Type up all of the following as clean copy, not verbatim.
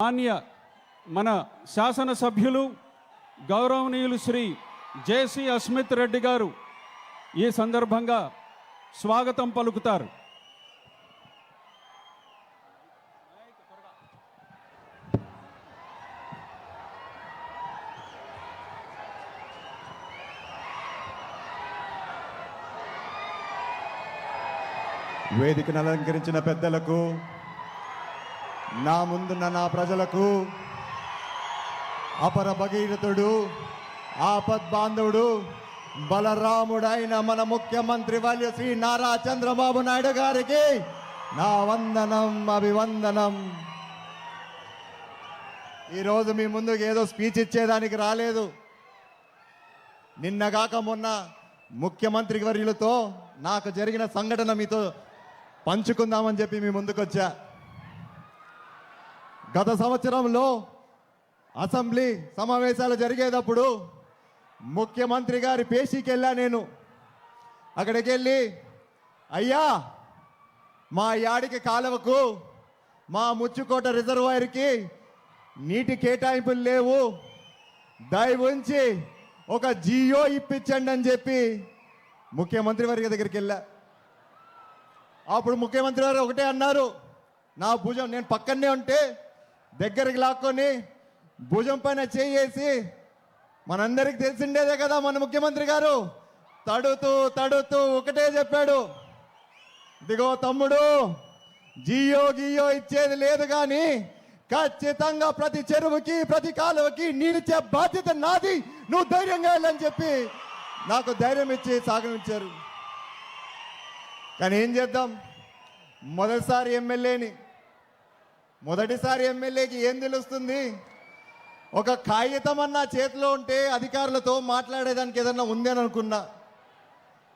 మాన్య మన శాసనసభ్యులు గౌరవనీయులు శ్రీ జేసీ అస్మిత్ రెడ్డి గారు ఈ సందర్భంగా స్వాగతం పలుకుతారు. వేదికను అలంకరించిన పెద్దలకు, నా ముందున్న నా ప్రజలకు, అపర భగీరథుడు, ఆపద్బాంధవుడు, బలరాముడైన మన ముఖ్యమంత్రి వర్య శ్రీ నారా చంద్రబాబు నాయుడు గారికి నా వందనం, అభివందనం. ఈరోజు మీ ముందుకు ఏదో స్పీచ్ ఇచ్చేదానికి రాలేదు. నిన్నగాక మొన్న ముఖ్యమంత్రి వర్యులతో నాకు జరిగిన సంఘటన మీతో పంచుకుందామని చెప్పి మీ ముందుకు వచ్చా. గత సంవత్సరంలో అసెంబ్లీ సమావేశాలు జరిగేటప్పుడు ముఖ్యమంత్రి గారి పేషీకి వెళ్ళా. నేను అక్కడికి వెళ్ళి, అయ్యా మా యాడికి కాలువకు, మా ముచ్చుకోట రిజర్వాయర్కి నీటి కేటాయింపులు లేవు, దయ ఉంచి ఒక జియో ఇప్పించండి అని చెప్పి ముఖ్యమంత్రి వారి దగ్గరికి వెళ్ళా. అప్పుడు ముఖ్యమంత్రి వారు ఒకటే అన్నారు, నా భుజం, నేను పక్కనే ఉంటే దగ్గరికి లాక్కొని భుజం పైన చేయేసి, మనందరికి తెలిసిండేదే కదా మన ముఖ్యమంత్రి గారు, తడుతూ తడుతూ ఒకటే చెప్పాడు, ఇదిగో తమ్ముడు, జియో గియో ఇచ్చేది లేదు కానీ ఖచ్చితంగా ప్రతి చెరువుకి ప్రతి కాలువకి నీళ్ళిచ్చే బాధ్యత నాది, నువ్వు ధైర్యంగా వెళ్ళని చెప్పి నాకు ధైర్యం ఇచ్చి సాగనించారు. కానీ ఏం చేద్దాం, మొదటిసారి ఎమ్మెల్యేకి ఏం తెలుస్తుంది? ఒక కాగితం అన్న చేతిలో ఉంటే అధికారులతో మాట్లాడేదానికి ఏదన్నా ఉందని అనుకున్నా.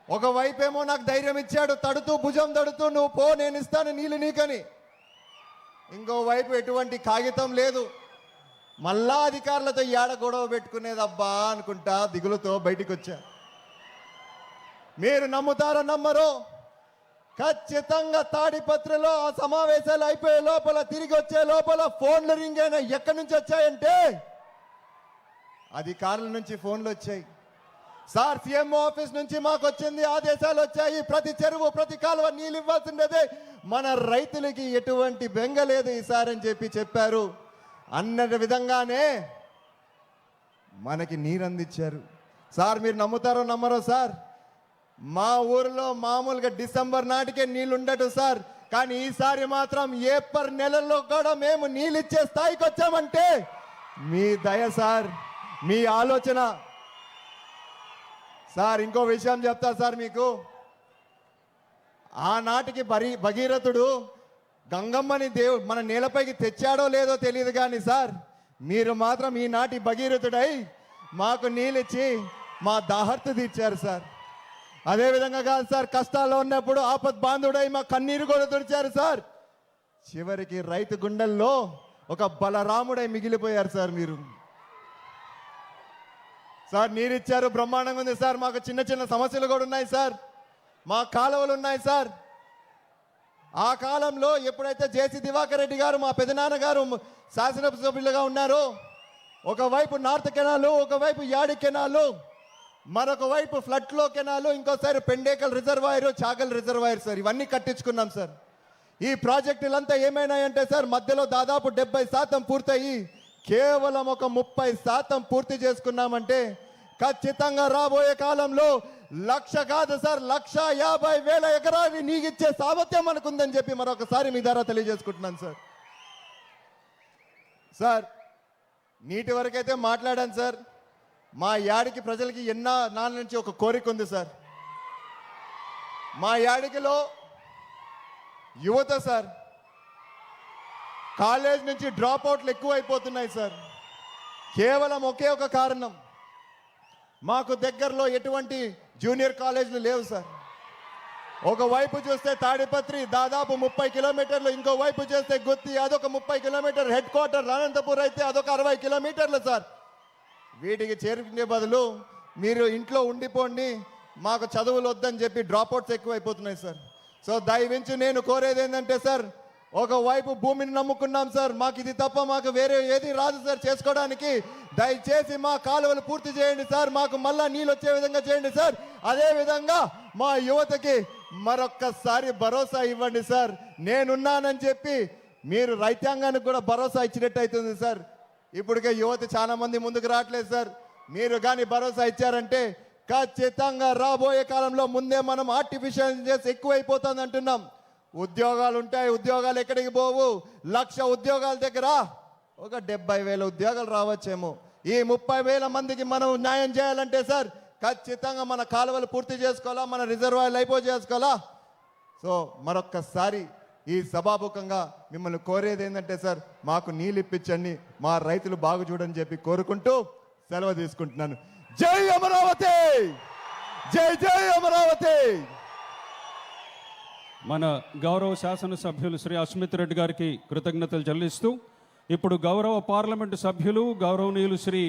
ఒకవైపేమో నాకు ధైర్యం ఇచ్చాడు, తడుతూ భుజం తడుతూ, నువ్వు పో, నేను ఇస్తాను నీళ్ళు నీకని. ఇంకోవైపు ఎటువంటి కాగితం లేదు. మళ్ళా అధికారులతో ఏడ గొడవ పెట్టుకునేదబ్బా అనుకుంటా దిగులుతో బయటికి వచ్చా. మీరు నమ్ముతారో నమ్మరో, ఖచ్చితంగా తాడిపత్రిలో ఆ సమావేశాలు అయిపోయే లోపల, తిరిగి వచ్చే లోపల ఫోన్లు రింగ్ అయినా ఎక్కడి నుంచి వచ్చాయంటే అధికారుల నుంచి ఫోన్లు వచ్చాయి. సార్, సీఎం ఆఫీస్ నుంచి మాకు వచ్చింది, ఆదేశాలు వచ్చాయి, ప్రతి చెరువు ప్రతి కాలువ నీళ్ళు ఇవ్వాల్సిందే, మన రైతులకి ఎటువంటి బెంగ లేదు ఈసారి అని చెప్పారు. అన్న విధంగానే మనకి నీరు అందించారు. సార్, మీరు నమ్ముతారో నమ్మరో సార్, మా ఊరిలో మామూలుగా డిసెంబర్ నాటికే నీళ్ళు ఉండదు సార్, కానీ ఈసారి మాత్రం ఏప్రిల్ నెలలో కూడా మేము నీళ్ళు ఇచ్చే స్థాయికి వచ్చామంటే మీ దయ సార్, మీ ఆలోచన సార్. ఇంకో విషయం చెప్తా సార్ మీకు, ఆనాటికి భగీరథుడు గంగమ్మని మన నేలపైకి తెచ్చాడో లేదో తెలియదు కానీ సార్, మీరు మాత్రం ఈనాటి భగీరథుడై మాకు నీళ్ళిచ్చి మా దాహర్తు తీర్చారు సార్. అదేవిధంగా కాదు సార్, కష్టాల్లో ఉన్నప్పుడు ఆపద్ బాంధుడై మా కన్నీరు కూడా తుడిచారు సార్. చివరికి రైతు గుండెల్లో ఒక బలరాముడై మిగిలిపోయారు సార్ మీరు. సార్, నీరిచ్చారు, బ్రహ్మాండంగా ఉంది సార్. మాకు చిన్న చిన్న సమస్యలు కూడా ఉన్నాయి సార్, మా కాలువలు ఉన్నాయి సార్. ఆ కాలంలో ఎప్పుడైతే జేసీ దివాకర్ రెడ్డి గారు, మా పెదనాన్న గారు శాసనసభ్యులుగా ఉన్నారో, ఒకవైపు నార్త్ కెనాలు, ఒకవైపు యాడి కెనాలు, మరొక వైపు ఫ్లడ్లో కెనాలు, ఇంకోసారి Pendekal reservoir, Chagal reservoir sir, ఇవన్నీ కట్టించుకున్నాం సార్. ఈ ప్రాజెక్టులంతా ఏమైనాయంటే సార్, మధ్యలో దాదాపు 70% పూర్తయి కేవలం ఒక 30% పూర్తి చేసుకున్నామంటే ఖచ్చితంగా రాబోయే కాలంలో 1,00,000 కాదు సార్, 1,50,000 ఎకరాన్ని నీగిచ్చే సామర్థ్యం మనకుందని చెప్పి మరొకసారి మీ ద్వారా తెలియజేసుకుంటున్నాను సార్. సార్, నీటి వరకైతే మాట్లాడాను సార్. మా యాడికి ప్రజలకి నాళ్ళ నుంచి ఒక కోరిక ఉంది సార్. మా యాడికిలో యువత సార్, కాలేజ్ నుంచి డ్రాప్ అవుట్లు ఎక్కువైపోతున్నాయి సార్. కేవలం ఒకే ఒక కారణం, మాకు దగ్గరలో ఎటువంటి జూనియర్ కాలేజీలు లేవు సార్. ఒకవైపు చూస్తే తాడిపత్రి దాదాపు 30 కిలోమీటర్లు, ఇంకో వైపు చూస్తే గుత్తి అదొక 30 కిలోమీటర్, హెడ్ క్వార్టర్ అనంతపూర్ అయితే అదొక 60 కిలోమీటర్లు సార్. వీటికి చేరుకునే బదులు మీరు ఇంట్లో ఉండిపోండి, మాకు చదువులు వద్దని చెప్పి డ్రాప్అవుట్స్ ఎక్కువైపోతున్నాయి సార్. సో దయవించి నేను కోరేది ఏంటంటే సార్, ఒకవైపు భూమిని నమ్ముకున్నాం సార్. మాకు ఇది తప్ప మాకు వేరే ఏది రాదు సార్ చేసుకోవడానికి. దయచేసి మా కాలువలు పూర్తి చేయండి సార్. మాకు మళ్ళా నీళ్ళు వచ్చే విధంగా చేయండి సార్. అదే విధంగా మా యువతకి మరొక్కసారి భరోసా ఇవ్వండి సార్. నేనున్నానని చెప్పి మీరు రైతాంగానికి కూడా భరోసా ఇచ్చినట్టు అవుతుంది సార్. ఇప్పటికే యువత చాలా మంది ముందుకు రావట్లేదు సార్. మీరు కానీ భరోసా ఇచ్చారంటే ఖచ్చితంగా రాబోయే కాలంలో ముందే మనం ఆర్టిఫిషియల్ ఇంటెలిజెన్స్ ఎక్కువైపోతుంది అంటున్నాం. ఉద్యోగాలు ఉంటాయి, ఉద్యోగాలు ఎక్కడికి పోవు. 1,00,000 ఉద్యోగాల దగ్గర ఒక 70,000 ఉద్యోగాలు రావచ్చేమో. ఈ 30,000 మందికి మనం న్యాయం చేయాలంటే సార్ ఖచ్చితంగా మన కాలువలు పూర్తి చేసుకోవాలా, మన రిజర్వాయర్లు అయిపో చేసుకోవాలా. సో మరొక్కసారి ఈ సభాముఖంగా మిమ్మల్ని కోరేది ఏంటంటే సార్, మాకు నీళ్ళు ఇప్పించండి, మా రైతులు బాగు చూడని చెప్పి కోరుకుంటూ సెలవు తీసుకుంటున్నాను. జై అమరావతి, జై జై అమరావతి. మన గౌరవ శాసనసభ్యులు శ్రీ అస్మిత్ రెడ్డి గారికి కృతజ్ఞతలు చెల్లిస్తూ ఇప్పుడు గౌరవ పార్లమెంటు సభ్యులు గౌరవనీయులు శ్రీ